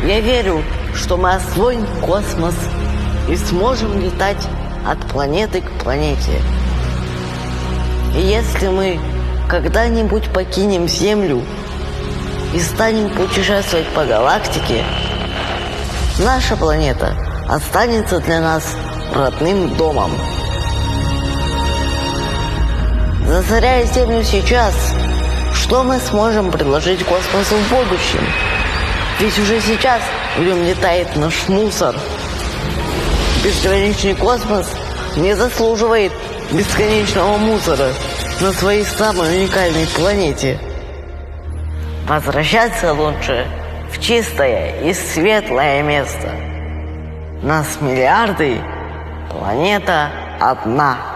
Я верю, что мы освоим космос и сможем летать от планеты к планете. И если мы когда-нибудь покинем Землю и станем путешествовать по галактике, наша планета останется для нас родным домом. Засоряя Землю сейчас, что мы сможем предложить космосу в будущем? Ведь уже сейчас в нем летает наш мусор. Бесконечный космос не заслуживает бесконечного мусора на своей самой уникальной планете. Возвращаться лучше в чистое и светлое место. Нас миллиарды, планета одна.